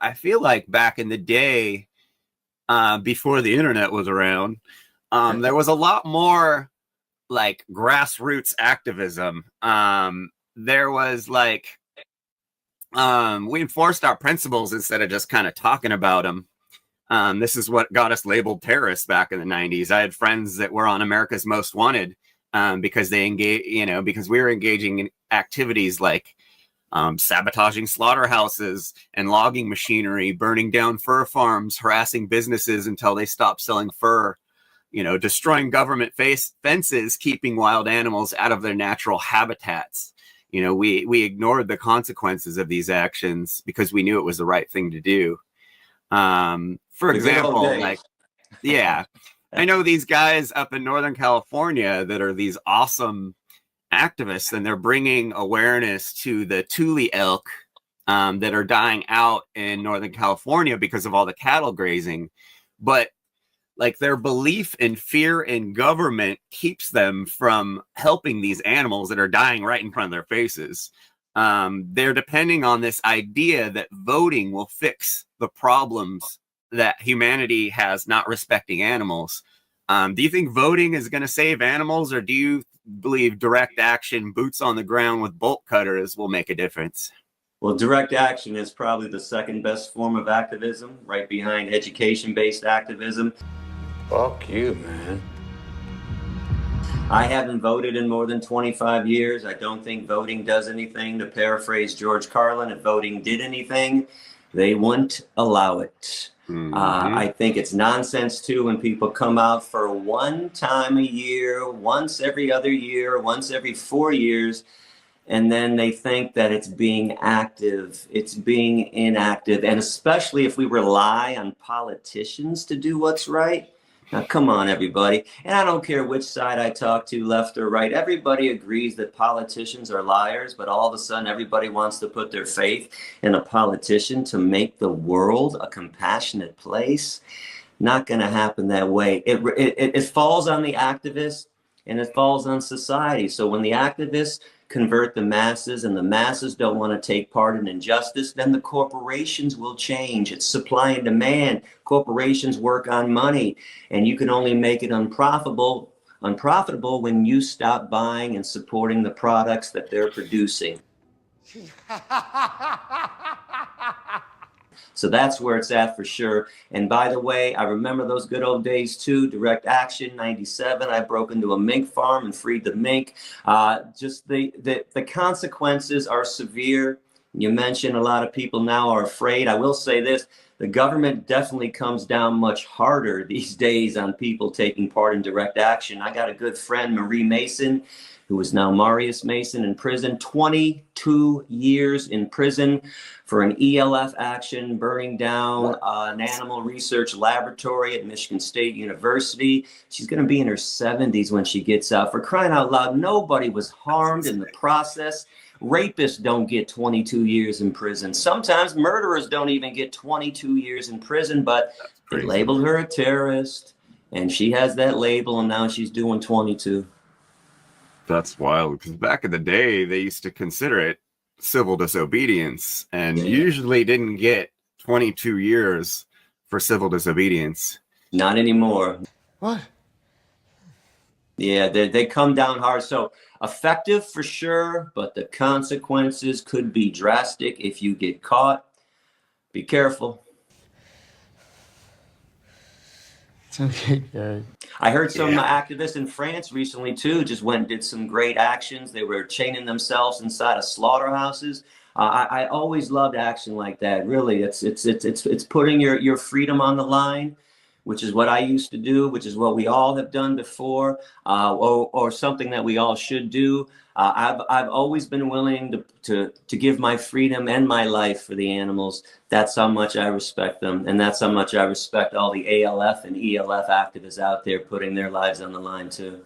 I feel like back in the day, before the internet was around, there was a lot more like grassroots activism. There was like, we enforced our principles instead of just kind of talking about them. This is what got us labeled terrorists back in the 90s. I had friends that were on America's Most Wanted because they engage, because we were engaging in activities like sabotaging slaughterhouses and logging machinery, burning down fur farms, harassing businesses until they stopped selling fur, destroying government fences, keeping wild animals out of their natural habitats. We ignored the consequences of these actions because we knew it was the right thing to do. For example, like, yeah, I know these guys up in Northern California that are these awesome activists, and they're bringing awareness to the Thule elk that are dying out in Northern California because of all the cattle grazing. But like, their belief and fear in government keeps them from helping these animals that are dying right in front of their faces. They're depending on this idea that voting will fix the problems that humanity has not respecting animals. Do you think voting is going to save animals, or do you believe direct action, boots on the ground with bolt cutters will make a difference? Well, direct action is probably the second best form of activism, right behind education-based activism. Fuck you, man. I haven't voted in more than 25 years. I don't think voting does anything. To paraphrase George Carlin, if voting did anything, they wouldn't allow it. I think it's nonsense, too, when people come out for one time a year, once every other year, once every 4 years, and then they think that it's being active, it's being inactive, and especially if we rely on politicians to do what's right. Now, come on, everybody. And I don't care which side I talk to, left or right. Everybody agrees that politicians are liars, but all of a sudden everybody wants to put their faith in a politician to make the world a compassionate place. Not going to happen that way. It falls on the activists and it falls on society. So when the activists convert the masses and the masses don't want to take part in injustice, then the corporations will change. It's supply and demand. Corporations work on money, and you can only make it unprofitable when you stop buying and supporting the products that they're producing. So that's where it's at for sure. And by the way, I remember those good old days too. Direct action, 97. I broke into a mink farm and freed the mink. Just the consequences are severe. You mentioned a lot of people now are afraid. I will say this. The government definitely comes down much harder these days on people taking part in direct action. I got a good friend, Marie Mason, who is now Marius Mason, in prison, 22 years in prison for an ELF action, burning down an animal research laboratory at Michigan State University. She's going to be in her 70s when she gets out. For crying out loud, nobody was harmed in the process. Rapists don't get 22 years in prison. Sometimes murderers don't even get 22 years in prison, but they labeled her a terrorist, and she has that label, and now she's doing 22. That's wild, because back in the day, they used to consider it civil disobedience, and usually didn't get 22 years for civil disobedience. Not anymore. What? Yeah, they come down hard. So effective for sure, but the consequences could be drastic if you get caught. Be careful. Okay, Gary. I heard some activists in France recently too just went and did some great actions. They were chaining themselves inside of slaughterhouses. I always loved action like that. Really, it's putting your freedom on the line, which is what I used to do, which is what we all have done before, or something that we all should do. I've always been willing to give my freedom and my life for the animals. That's how much I respect them, and that's how much I respect all the ALF and ELF activists out there putting their lives on the line too.